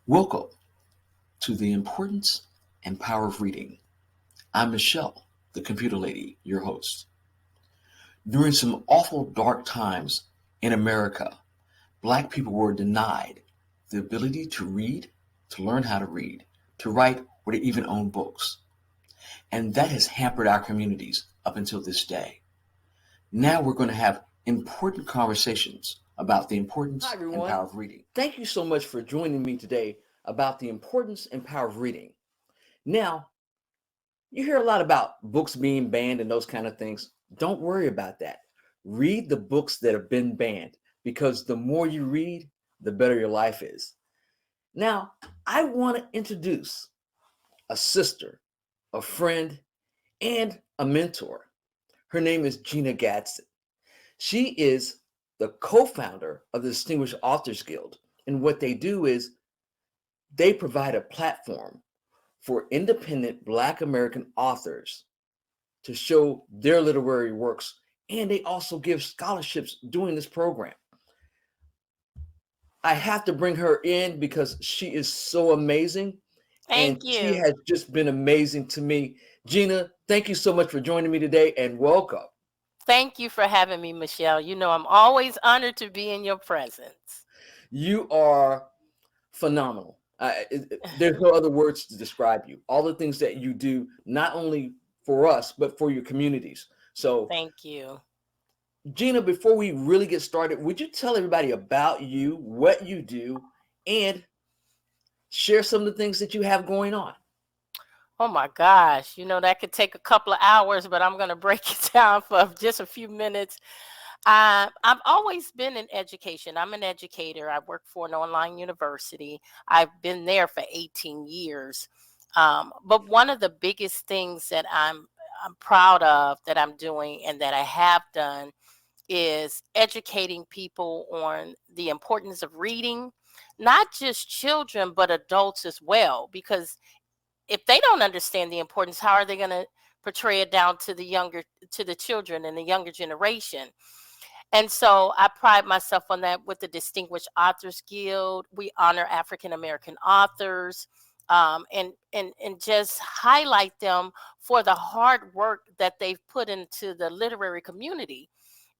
Welcome to the importance and power of reading. I'm Michelle, the computer lady, your host. During some awful dark times in America, Black people were denied the ability to read, to learn how to read, to write, or to even own books. And that has hampered our communities up until this day. Now we're going to have important conversations about the importance Hi, and everyone. power of reading. Thank you so much for joining me today about the importance and power of reading. Now, you hear a lot about books being banned and those kind of things. Don't worry about that. Read the books that have been banned because the more you read, the better your life is. Now, I want to introduce a sister, a friend, and a mentor. Her name is Gina Gadson. She is the co-founder of the Distinguished Authors Guild. And what they do is they provide a platform for independent Black American authors to show their literary works. And they also give scholarships during this program. I have to bring her in because she is so amazing. And Thank she you. has just been amazing to me. Gina, thank you so much for joining me today and welcome. Thank you for having me, Michelle. You know, I'm always honored to be in your presence. You are phenomenal. There's no other words to describe you. All the things that you do, not only for us, but for your communities. So, Thank you. Gina, before we really get started, would you tell everybody about you, what you do, and share some of the things that you have going on? Oh my gosh, you know, that could take a couple of hours, but I'm going to break it down for just a few minutes. I've always been in education. I'm an educator. I work for an online university. I've been there for 18 years. But one of the biggest things that I'm proud of that I'm doing and that I have done is educating people on the importance of reading, not just children, but adults as well. Because if they don't understand the importance, how are they going to portray it down to to the children and the younger generation? And so I pride myself on that with the Distinguished Authors Guild. We honor African American authors. And just highlight them for the hard work that they've put into the literary community,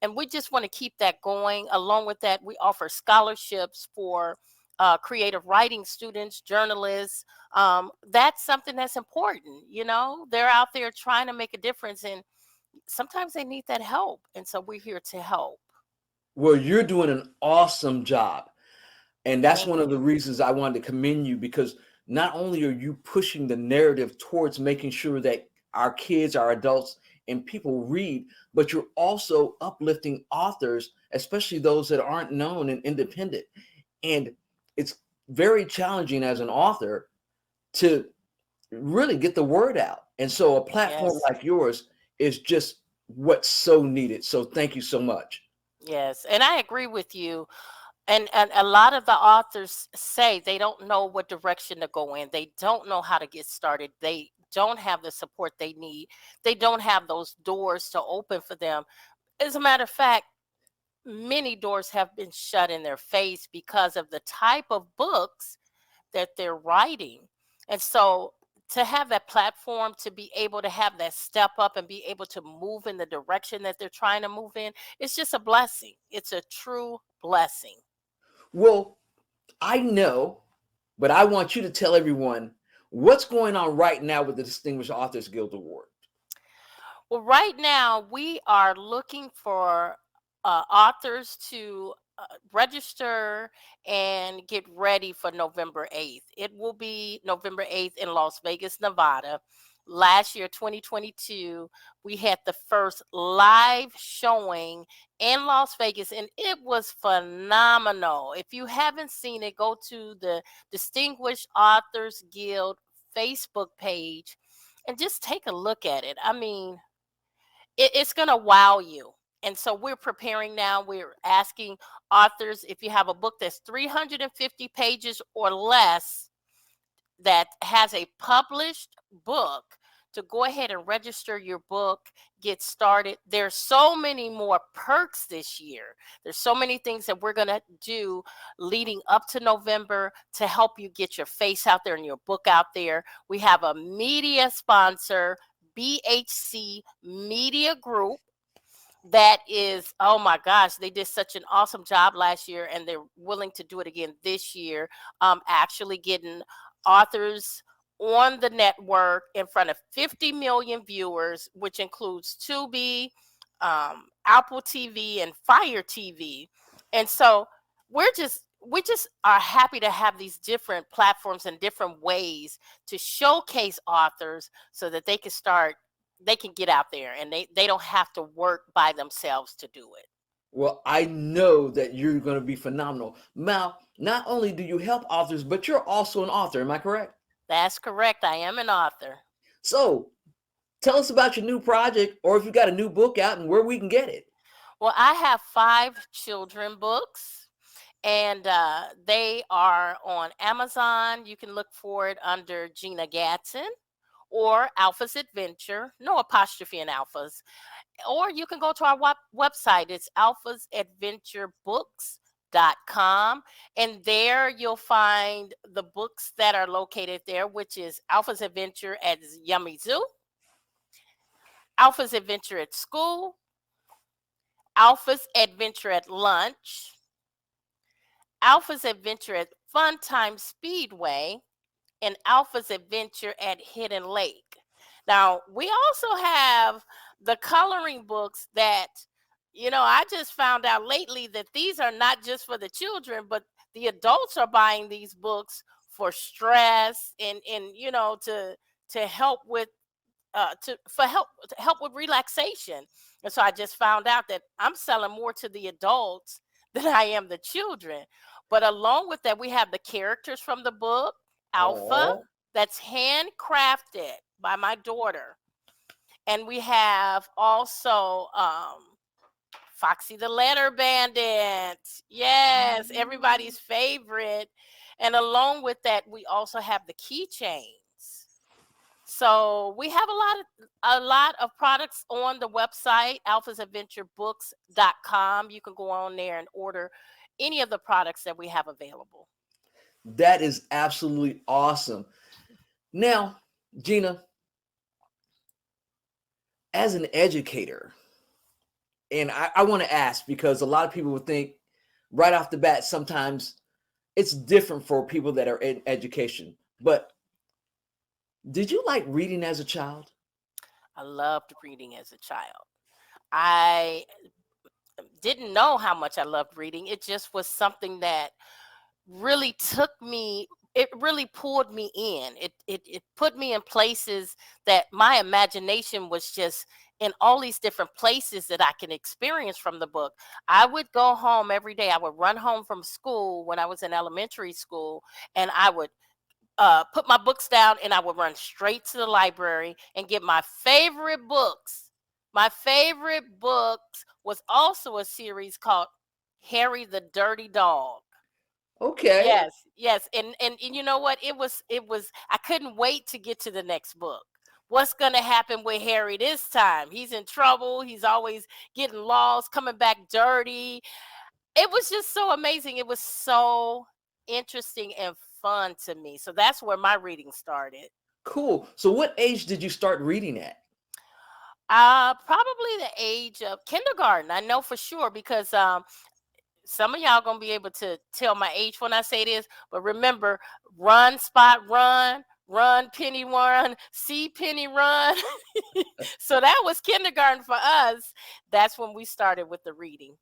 and we just want to keep that going. Along with that, we offer scholarships for creative writing students, journalists. That's something that's important. You know, they're out there trying to make a difference, and sometimes they need that help. And so we're here to help. Well, you're doing an awesome job. And that's Thank one of the you. reasons I wanted to commend you because not only are you pushing the narrative towards making sure that our kids, our adults, and people read, but you're also uplifting authors, especially those that aren't known and independent. And it's very challenging as an author to really get the word out. And so a platform Yes. like yours is just what's so needed. So thank you so much. Yes. And I agree with you. And a lot of the authors say they don't know what direction to go in. They don't know how to get started. They don't have the support they need. They don't have those doors to open for them. As a matter of fact, many doors have been shut in their face because of the type of books that they're writing. And so to have that platform, to be able to have that step up and be able to move in the direction that they're trying to move in, it's just a blessing. It's a true blessing. Well, I know, but I want you to tell everyone what's going on right now with the Distinguished Authors Guild Award. Well, right now we are looking for authors to register and get ready for November 8th. It will be November 8th in Las Vegas, Nevada. Last year, 2022, we had the first live showing in Las Vegas, and it was phenomenal. If you haven't seen it, go to the Distinguished Authors Guild Facebook page and just take a look at it. I mean, it's going to wow you. And so we're preparing now. We're asking authors, if you have a book that's 350 pages or less that has a published book, to go ahead and register your book, get started. There's so many more perks this year. There's so many things that we're going to do leading up to November to help you get your face out there and your book out there. We have a media sponsor, BHC Media Group. That is, oh my gosh, they did such an awesome job last year, and they're willing to do it again this year. Actually getting authors on the network in front of 50 million viewers, which includes Tubi, Apple TV, and Fire TV. And so we just are happy to have these different platforms and different ways to showcase authors so that they can get out there, and they don't have to work by themselves to do it. Well, I know that you're going to be phenomenal. Mal, not only do you help authors, but you're also an author. Am I correct? That's correct. I am an author. So tell us about your new project, or if you got a new book out, and where we can get it. Well, I have 5 children books, and they are on Amazon. You can look for it under Gina Gadson or Alpha's Adventure, no apostrophe in Alpha's. Or you can go to our website. It's alphasadventurebooks.com, and there you'll find the books that are located there, which is Alpha's Adventure at Yummy Zoo, Alpha's Adventure at School, Alpha's Adventure at Lunch, Alpha's Adventure at Funtime Speedway, and Alpha's Adventure at Hidden Lake. Now, we also have the coloring books that, I just found out lately that these are not just for the children, but the adults are buying these books for stress and to help with to help with relaxation. And so I just found out that I'm selling more to the adults than I am the children. But along with that, we have the characters from the book Alpha, Oh, that's handcrafted by my daughter. And we have also Foxy the Letter Bandit. Yes, everybody's favorite. And along with that, we also have the keychains. So we have a lot of products on the website, alphasadventurebooks.com. You can go on there and order any of the products that we have available. that is absolutely awesome. Now, Gina, as an educator, and I want to ask because a lot of people would think right off the bat, sometimes it's different for people that are in education. But did you like reading as a child? I loved reading as a child. I didn't know how much I loved reading. It just was something that really took me, it really pulled me in. It put me in places that my imagination was just in all these different places that I can experience from the book. I would go home every day. I would run home from school when I was in elementary school, and I would put my books down, and I would run straight to the library and get my favorite books. My favorite books was also a series called Harry the Dirty Dog. Okay, Yes, yes. And you know what? It was I couldn't wait to get to the next book. What's gonna happen with Harry this time? He's in trouble. He's always getting lost, coming back dirty. It was just so amazing. It was so interesting and fun to me. So that's where my reading started. cool. So, what age did you start reading at? Probably the age of kindergarten. I know for sure because some of y'all gonna be able to tell my age when I say this, but remember, run, spot, run, run, penny, run, see, penny, run. So that was kindergarten for us. That's when we started with the reading.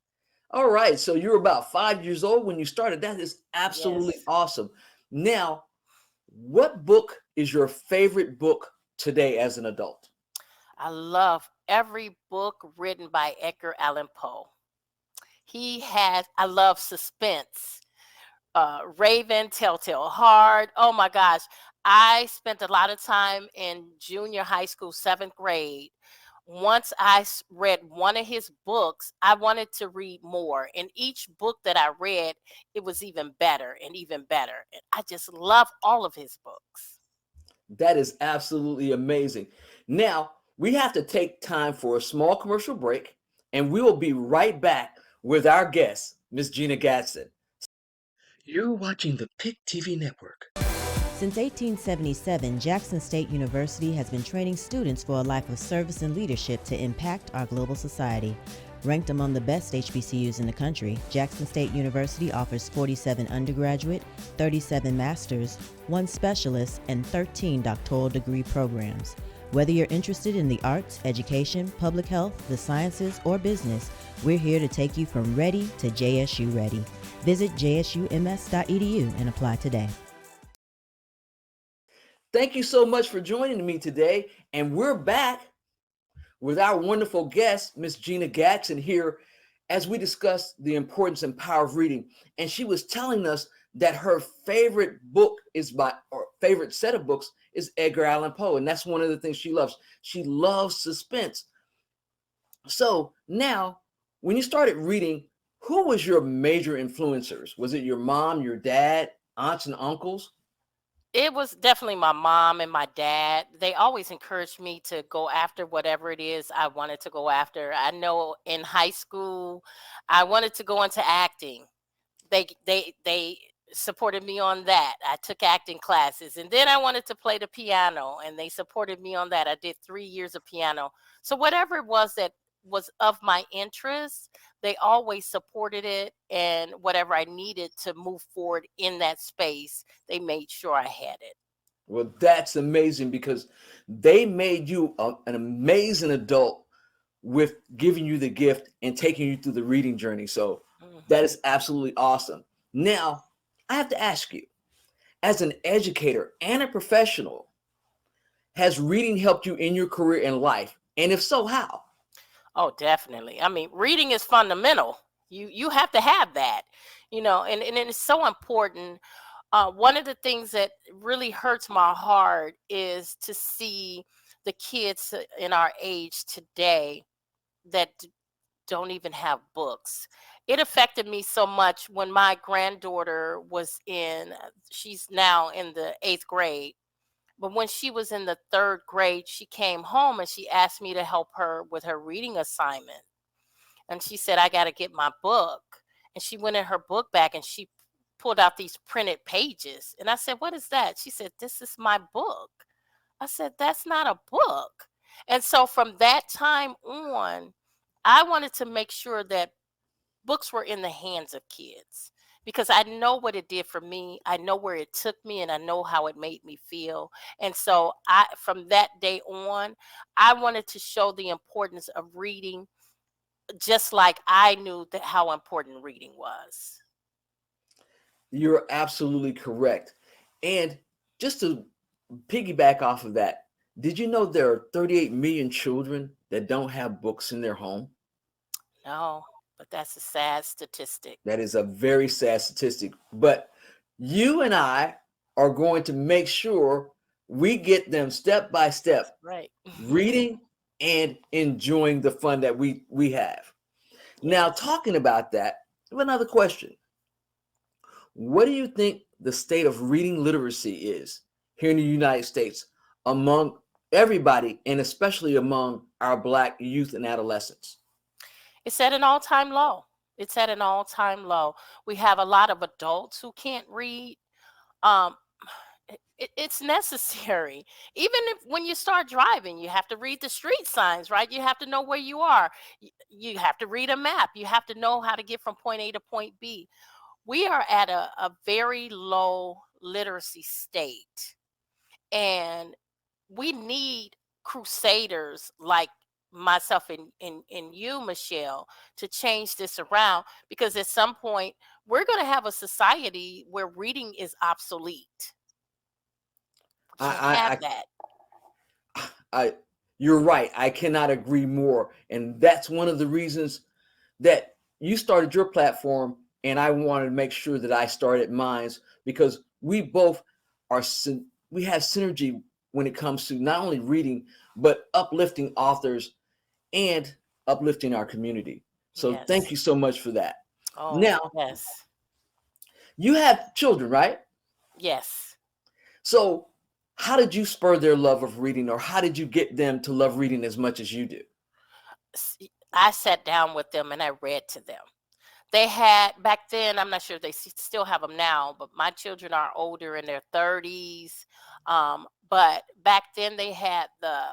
All right, so you were about 5 years old when you started. That is absolutely Yes. awesome. Now, what book is your favorite book today as an adult? I love every book written by Edgar Allan Poe. I love suspense. Raven, Telltale Heart. Oh my gosh. I spent a lot of time in junior high school, 7th grade. Once read one of his books, I wanted to read more. And each book that I read, it was even better and even better. And I just love all of his books. That is absolutely amazing. Now, we have to take time for a small commercial break, and we will be right back with our guest, Miss Gina Gadson. You're watching the PIC TV network. Since 1877, Jackson State University has been training students for a life of service and leadership to impact our global society. Ranked among the best HBCUs in the country, Jackson State University offers 47 undergraduate, 37 master's, 1 specialist, and 13 doctoral degree programs. Whether you're interested in the arts, education, public health, the sciences, or business, we're here to take you from ready to JSU ready. Visit jsums.edu and apply today. Thank you so much for joining me today, and we're back with our wonderful guest, Miss Gina Gadson, here as we discuss the importance and power of reading. And she was telling us that her favorite book or favorite set of books is Edgar Allan Poe, and that's one of the things she loves. She loves suspense. So now, when you started reading, who was your major influencers? Was it your mom, your dad, aunts and uncles? It was definitely my mom and my dad. They always encouraged me to go after whatever it is I wanted to go after. I know in high school, I wanted to go into acting. They supported me on that. I took acting classes, and then I wanted to play the piano, and they supported me on that. I did 3 years of piano. So whatever it was that was of my interest, they always supported it, and whatever I needed to move forward in that space, they made sure I had it. Well, that's amazing because they made you an amazing adult with giving you the gift and taking you through the reading journey. So that is absolutely awesome. Now, I have to ask you, as an educator and a professional, has reading helped you in your career and life? And if so, how? Oh, definitely. I mean, reading is fundamental. You have to have that, and it's so important. One of the things that really hurts my heart is to see the kids in our age today that don't even have books. It affected me so much when my granddaughter she's now in the 8th grade. But when she was in the 3rd grade, she came home and she asked me to help her with her reading assignment. And she said, I got to get my book. And she went in her book bag and she pulled out these printed pages. And I said, what is that? She said, this is my book. I said, that's not a book. And so from that time on, I wanted to make sure that books were in the hands of kids because I know what it did for me. I know where it took me and I know how it made me feel. And so from that day on, I wanted to show the importance of reading just like I knew that how important reading was. You're absolutely correct. And just to piggyback off of that, did you know there are 38 million children that don't have books in their home? No, but that's a sad statistic. That is a very sad statistic. But you and I are going to make sure we get them step by step, right, reading and enjoying the fun that we have. Now, talking about that, I have another question. What do you think the state of reading literacy is here in the United States among everybody, and especially among our Black youth and adolescents? It's at an all-time low. It's at an all-time low. We have a lot of adults who can't read. It's necessary. Even when you start driving, you have to read the street signs, right? You have to know where you are. You have to read a map. You have to know how to get from point A to point B. We are at a very low literacy state. And we need crusaders like myself and you, Michelle, to change this around, because at some point we're going to have a society where reading is obsolete. We can't have that. You're right. I cannot agree more. And that's one of the reasons that you started your platform, and I wanted to make sure that I started mine, because we both we have synergy when it comes to not only reading, but uplifting authors and uplifting our community. So Yes. Thank you so much for that. Oh, Now, yes. you have children, right? Yes. So How did you spur their love of reading, or how did you get them to love reading as much as you do? I sat down with them and I read to them. They had back then, I'm not sure if they still have them now, but my children are older in their 30s. But back then they had the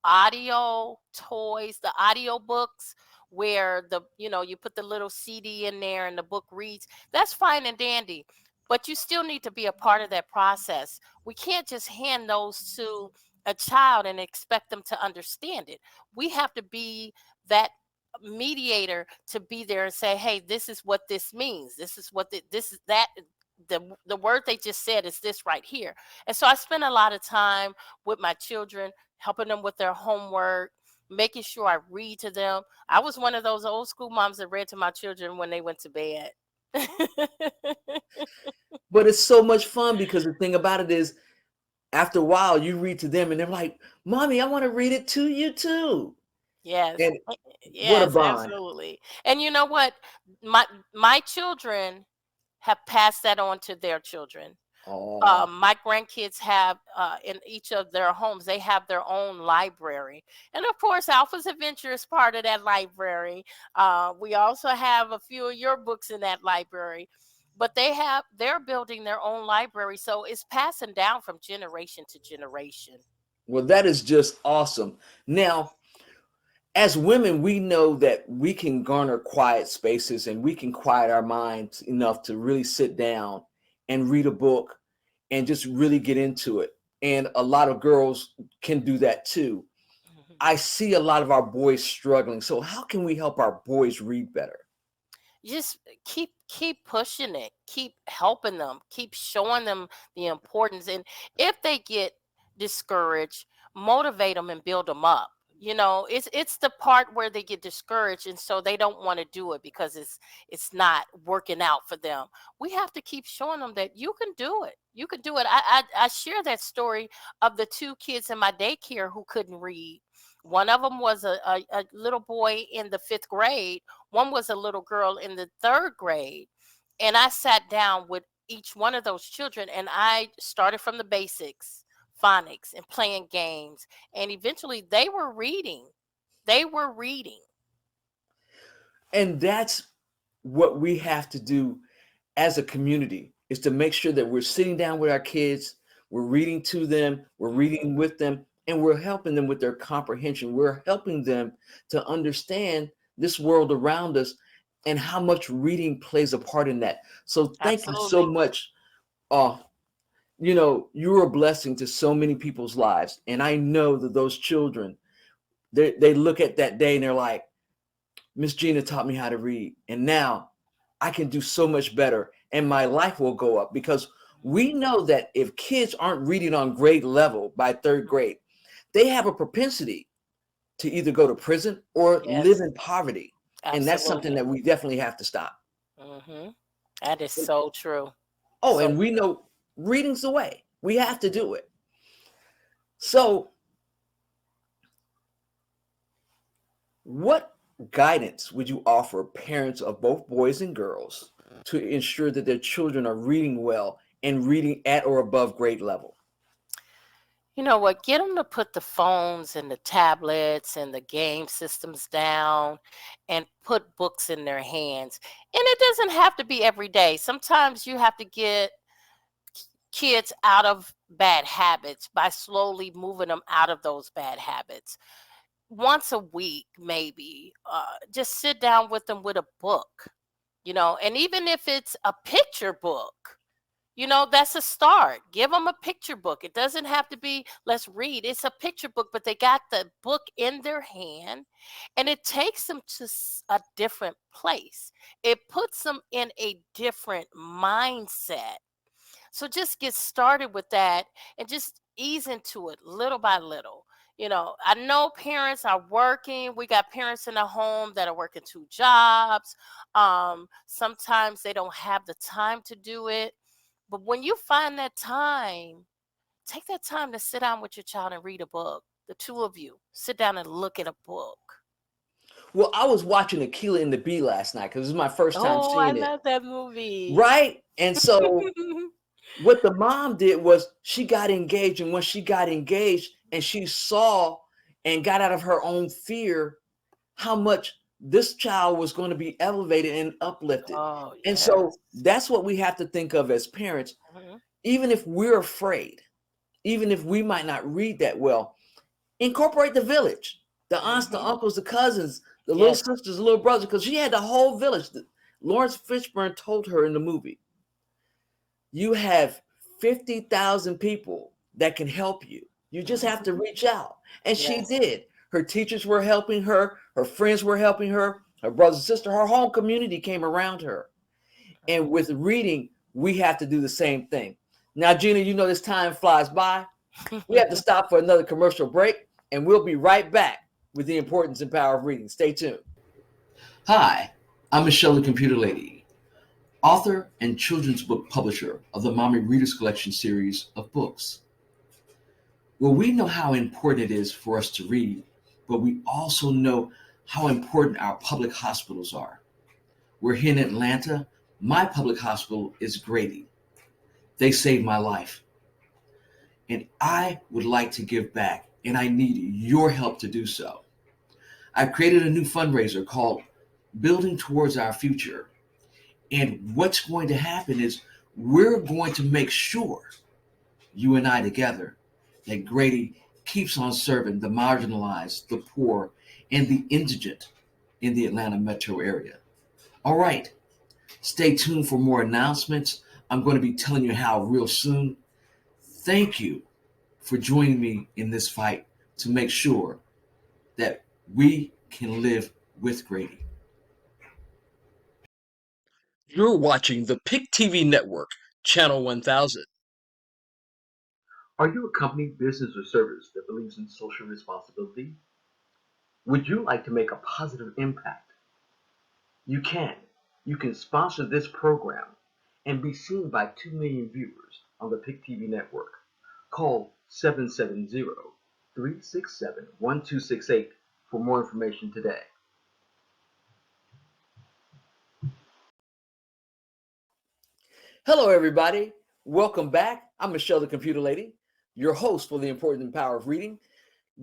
audio toys, the audio books where you put the little CD in there and the book reads. That's fine and dandy, but you still need to be a part of that process. We can't just hand those to a child and expect them to understand it. We have to be that mediator to be there and say, hey, this is what this means, this is what this is that the word they just said is this right here. And so I spend a lot of time with my children, helping them with their homework, making sure I read to them. I was one of those old school moms that read to my children when they went to bed. But it's so much fun, because the thing about it is, after a while you read to them and they're like, mommy, I want to read it to you too. Yes. And what a Yes, bond. absolutely. And you know what? My children have passed that on to their children. Oh, My grandkids have in each of their homes, they have their own library. And of course, Alpha's Adventure is part of that library. We also have a few of your books in that library. But they're building their own library. So it's passing down from generation to generation. well, that is just awesome. Now, as women, we know that we can garner quiet spaces and we can quiet our minds enough to really sit down and read a book and just really get into it. And a lot of girls can do that too. Mhm. I see a lot of our boys struggling. So how can we help our boys read better? Just keep pushing it, keep helping them, keep showing them the importance. And if they get discouraged, motivate them and build them up. It's the part where they get discouraged and so they don't want to do it because it's not working out for them. We have to keep showing them that you can do it, you can do it. I share that story of the two kids in my daycare who couldn't read. One of them was a little boy in the 5th grade. One was a little girl in the 3rd grade. And I sat down with each one of those children and I started from the basics, phonics, and playing games. And eventually they were reading. They were reading. And that's what we have to do as a community, is to make sure that we're sitting down with our kids, we're reading to them, we're reading with them, and we're helping them with their comprehension. We're helping them to understand this world around us and how much reading plays a part in that. So thank you so Absolutely. much. You're a blessing to so many people's lives. And I know that those children, they look at that day and they're like, Miss Gina taught me how to read. And now I can do so much better and my life will go up, because we know that if kids aren't reading on grade level by 3rd grade, they have a propensity to either go to prison or live Yes, in poverty. And that's something absolutely. that we definitely have to stop. Hmm. That is so true. Oh, So and we know reading's the way. We have to do it. So, what guidance would you offer parents of both boys and girls to ensure that their children are reading well and reading at or above grade level? you know what? Get them to put the phones and the tablets and the game systems down and put books in their hands. And it doesn't have to be every day. Sometimes you have to get kids out of bad habits by slowly moving them out of those bad habits. Once a week, maybe, just sit down with them with a book, and even if it's a picture book, that's a start. Give them a picture book. It doesn't have to be, let's read. It's a picture book, but they got the book in their hand and it takes them to a different place. It puts them in a different mindset. So just get started with that and just ease into it little by little. I know parents are working. We got parents in the home that are working 2 jobs. Sometimes they don't have the time to do it. But when you find that time, take that time to sit down with your child and read a book. The two of you sit down and look at a book. Well, I was watching Aquila and the Bee last night because this is my first time Oh, I seeing it. love that movie. Right? And so What the mom did was she got engaged, and when she got engaged and she saw and got out of her own fear how much this child was going to be elevated and uplifted. Oh, And yes. so that's what we have to think of as parents. Mhm. Even if we're afraid, even if we might not read that well, incorporate the village, the aunts, the Mhm. uncles, the cousins, the little Yes. sisters, the little brothers, because she had the whole village. Lawrence Fishburne told her in the movie, you have 50,000 people that can help you. You just have to Mhm. reach out. And she Yes. did. Her teachers were helping her friends were helping her brothers and sister, her whole community came around her. And with reading, we have to do the same thing. Now, Gina, you know this time flies by. We have to stop for another commercial break, and we'll be right back with the importance and power of reading. Stay tuned. Hi, I'm Michelle the Computer Lady, author and children's book publisher of the Mommy Readers Collection series of books. Well, we know how important it is for us to read, but we also know how important our public hospitals are. We're here in Atlanta. My public hospital is Grady. They saved my life. And I would like to give back, and I need your help to do so. I've created a new fundraiser called Building Towards Our Future. And what's going to happen is we're going to make sure, you and I together, that Grady keeps on serving the marginalized, the poor, and the indigent in the Atlanta metro area. All right, stay tuned for more announcements. I'm going to be telling you how real soon. Thank you for joining me in this fight to make sure that we can live with Grady. You're watching the PIC TV Network, Channel 1000. Are you a company, business, or service that believes in social responsibility? Would you like to make a positive impact? You can. You can sponsor this program and be seen by 2 million viewers on the PIC TV network. Call 770-367-1268 for more information today. Hello, everybody. Welcome back. I'm Michelle, the Computer Lady, your host for the important and power of reading.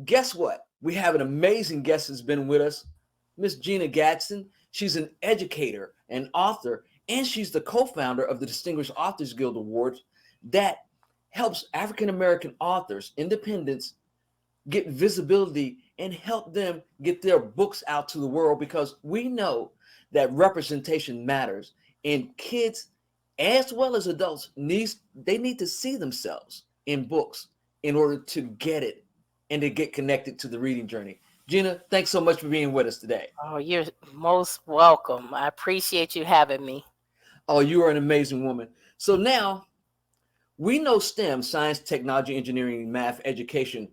Guess what? We have an amazing guest that's been with us, Miss Gina Gadson. She's an educator, an author, and she's the co-founder of the Distinguished Authors Guild Awards that helps African American authors, independents, get visibility and help them get their books out to the world, because we know that representation matters, and kids as well as adults need to see themselves in books in order to get it and to get connected to the reading journey. Gina, thanks so much for being with us today. Oh, you're most welcome. I appreciate you having me. Oh, you are an amazing woman. So now we know STEM, science, technology, engineering, math, education,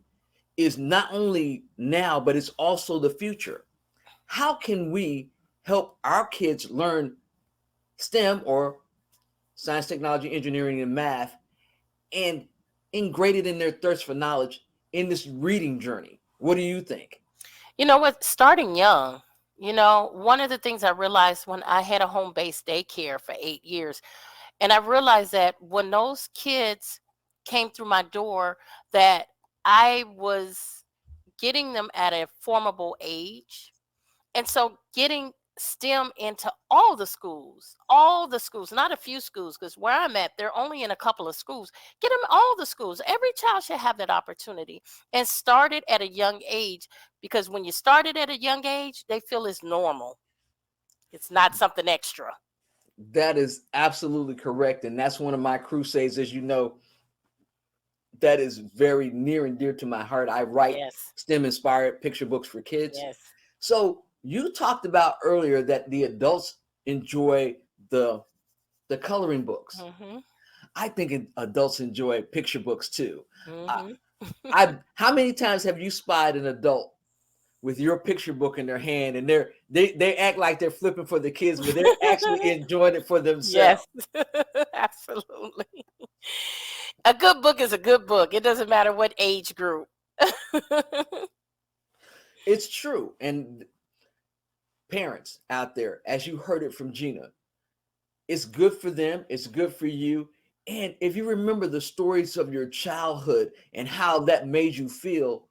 is not only now, but it's also the future. How can we help our kids learn STEM, or science, technology, engineering, and math, and ingrate it in their thirst for knowledge in this reading journey? What do you think? You know what? Starting young, one of the things I realized when I had a home based daycare for 8 years, and I realized that when those kids came through my door, that I was getting them at a formable age. And so getting STEM into all the schools, not a few schools, because where I'm at, they're only in a couple of schools. Get them all the schools. Every child should have that opportunity, and start it at a young age, because when you start it at a young age, they feel it's normal. It's not something extra. That is absolutely correct. And that's one of my crusades, as you know, that is very near and dear to my heart. I write Yes. STEM inspired picture books for kids. Yes. So you talked about earlier that the adults enjoy the coloring books. Mhm. I think adults enjoy picture books too. I, Mhm. how many times have you spied an adult with your picture book in their hand, and they act like they're flipping for the kids, but they're actually enjoying it for themselves? Yes. Absolutely. A good book is a good book. It doesn't matter what age group. It's true. And parents out there, as you heard it from Gina, it's good for them, it's good for you, And if you remember the stories of your childhood and how that made you feel,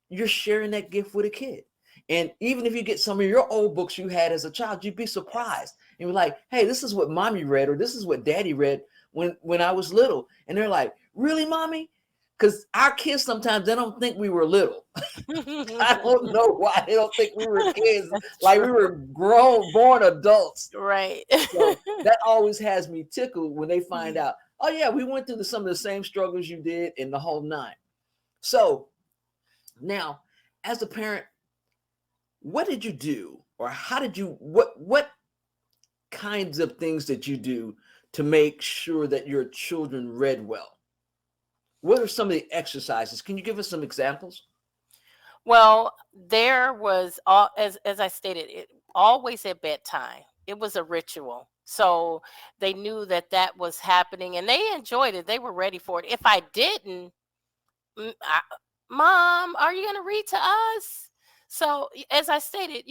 you're sharing that gift with a kid. And even if you get some of your old books you had as a child, you'd be surprised. And you're like, hey, this is what mommy read, or this is what daddy read when I was little. And they're like, really, mommy? Because our kids sometimes they don't think we were little. I don't know why they don't think we were kids, like we were born adults. Right. So that always has me tickled when they find out, oh yeah, we went through some of the same struggles you did in the whole nine. So now, as a parent, what did you do, or how did you, what kinds of things did you do to make sure that your children read well? What are some of the exercises? Can you give us some examples? Well, there was all as I stated, it always at bedtime. It was a ritual. So they knew that that was happening and they enjoyed it. They were ready for it. If I didn't, "Mm, Mom, are you going to read to us?" So, as I stated,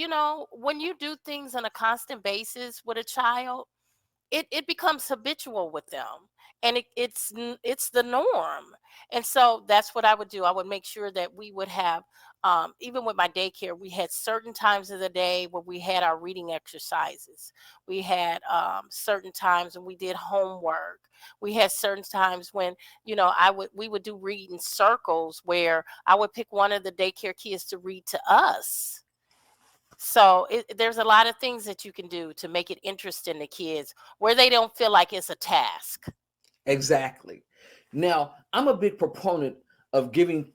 when you do things on a constant basis with a child, it becomes habitual with them, and it's the norm. And so that's what I would do. I would make sure that we would have, even with my daycare, we had certain times of the day where we had our reading exercises. We had certain times when we did homework. We had certain times when we would do reading circles where I would pick one of the daycare kids to read to us. So there's a lot of things that you can do to make it interesting to kids where they don't feel like it's a task. Exactly. Now, I'm a big proponent of giving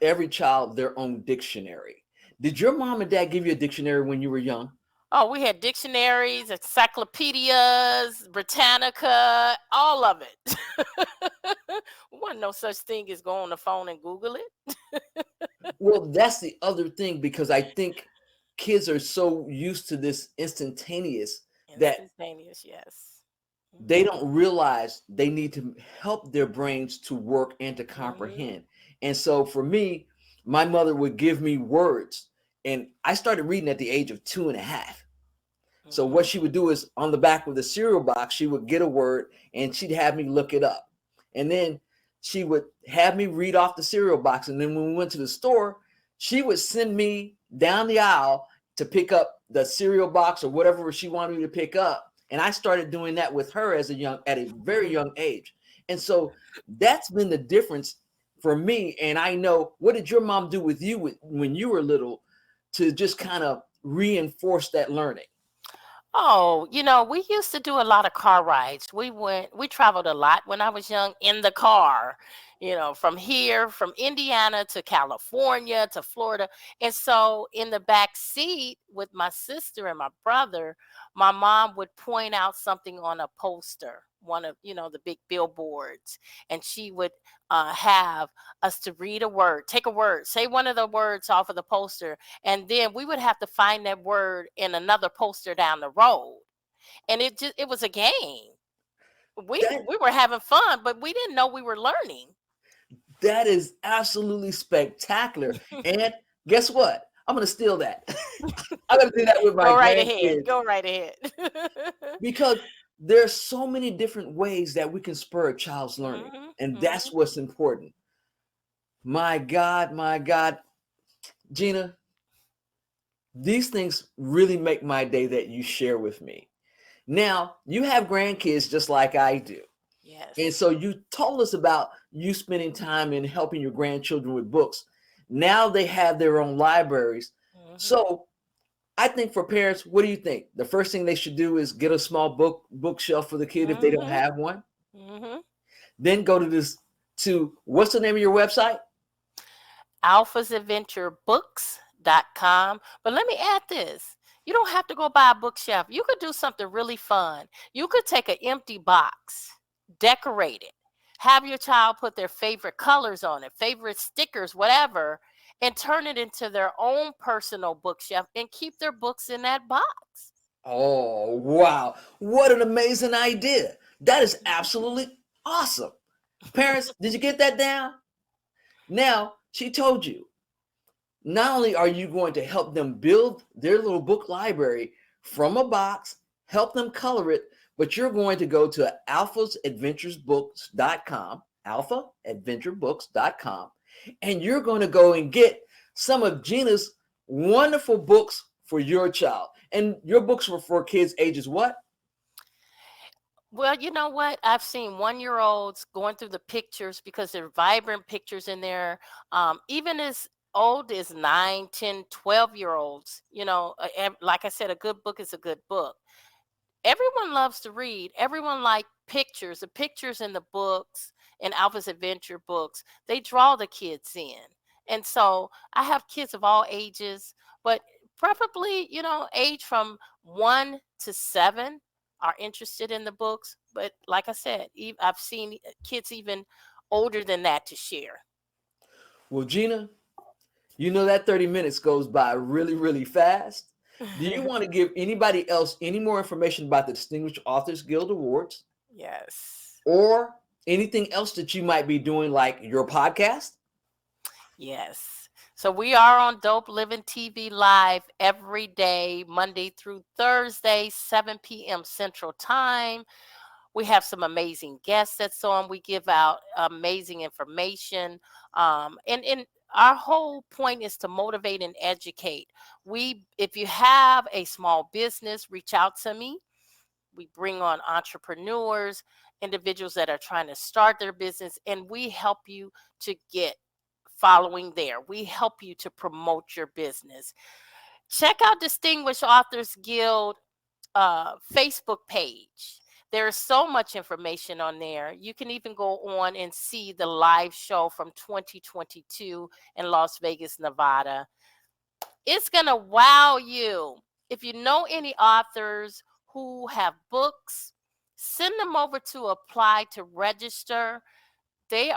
every child their own dictionary. Did your mom and dad give you a dictionary when you were young? Oh, we had dictionaries, encyclopedias, Britannica, all of it. Wasn't no such thing as go on the phone and Google it. Well, that's the other thing, because I think kids are so used to this instantaneous that Instantaneous, yes. they don't realize they need to help their brains to work and to comprehend. And so for me, my mother would give me words, and I started reading at the age of 2.5. So what she would do is, on the back of the cereal box, she would get a word and she'd have me look it up. And then she would have me read off the cereal box. And then when we went to the store, she would send me down the aisle to pick up the cereal box or whatever she wanted me to pick up. And I started doing that with her at a very young age. And so that's been the difference for me. And I know, what did your mom do with you when you were little to just kind of reinforce that learning? Oh, we used to do a lot of car rides. We traveled a lot when I was young in the car, from Indiana to California to Florida. And so in the back seat with my sister and my brother, my mom would point out something on a poster, one of, the big billboards, and she would have us to read a word, take a word, say one of the words off of the poster, and then we would have to find that word in another poster down the road. And it was a game. We That we were having fun, but we didn't know we were learning. that is absolutely spectacular. And guess what? I'm gonna steal that. I'm gonna do that with my Go right ahead. grandkids, Go right ahead. because there's so many different ways that we can spur a child's learning, and that's what's important. My God, Gina, these things really make my day that you share with me. Now, you have grandkids just like I do. Yes. And so you told us about you spending time in helping your grandchildren with books. Now they have their own libraries. So I think for parents, what do you think? The first thing they should do is get a small bookshelf for the kid if they don't have one. Then go to what's the name of your website? alphasadventurebooks.com. But let me add this. You don't have to go buy a bookshelf. You could do something really fun. You could take an empty box, decorate it, have your child put their favorite colors on it, favorite stickers, whatever, and turn it into their own personal bookshelf and keep their books in that box. Oh, wow. What an amazing idea. That is absolutely awesome. Parents, did you get that down? Now, she told you, not only are you going to help them build their little book library from a box, help them color it, but you're going to go to alphasadventuresbooks.com, alphaadventurebooks.com, and you're going to go and get some of Gina's wonderful books for your child. And your books were for kids ages what? Well, you know what? I've seen 1-year-olds going through the pictures because they're vibrant pictures in there. Even as old as 9, 10, 12-year-olds, like I said, a good book is a good book. Everyone loves to read. Everyone like pictures. The pictures in the books in Alpha's Adventure books, they draw the kids in. And so I have kids of all ages, but preferably, age from 1 to 7 are interested in the books. But like I said, I've seen kids even older than that to share. Well, Gina, that 30 minutes goes by really, really fast. Do you want to give anybody else any more information about the Distinguished Authors Guild Awards? Yes. Or anything else that you might be doing, like your podcast? Yes. So we are on Dope Living TV Live every day, Monday through Thursday, 7 p.m. Central Time. We have some amazing guests that's on. We give out amazing information. And our whole point is to motivate and educate. If you have a small business, reach out to me. We bring on entrepreneurs, individuals that are trying to start their business, and we help you to get following there. We help you to promote your business. Check out Distinguished Authors Guild Facebook page. There's so much information on there. You can even go on and see the live show from 2022 in Las Vegas, Nevada. It's going to wow you. If you know any authors who have books, send them over to apply to register. They're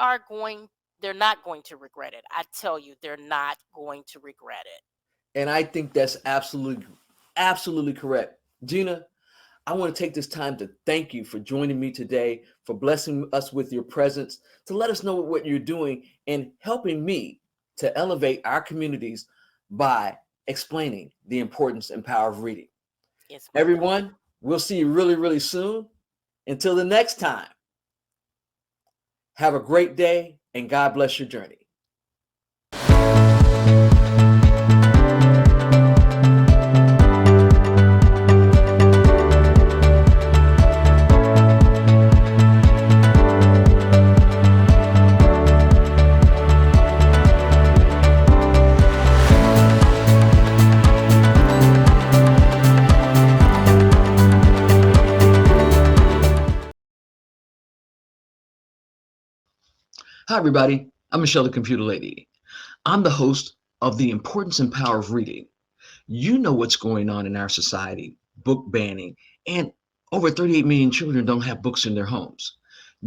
not going to regret it. I tell you, they're not going to regret it. And I think that's absolutely correct. Gina, I want to take this time to thank you for joining me today, for blessing us with your presence, to let us know what you're doing and helping me to elevate our communities by explaining the importance and power of reading. Yes, everyone, we'll see you really, really soon. Until the next time, have a great day and God bless your journey. Hi, everybody. I'm Michelle, the Computer Lady. I'm the host of The Importance and Power of Reading. You know what's going on in our society, book banning, and over 38 million children don't have books in their homes.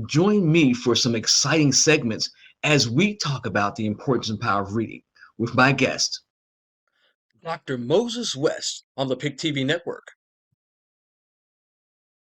Join me for some exciting segments as we talk about the importance and power of reading with my guest, Dr. Moses West on the PIC TV network.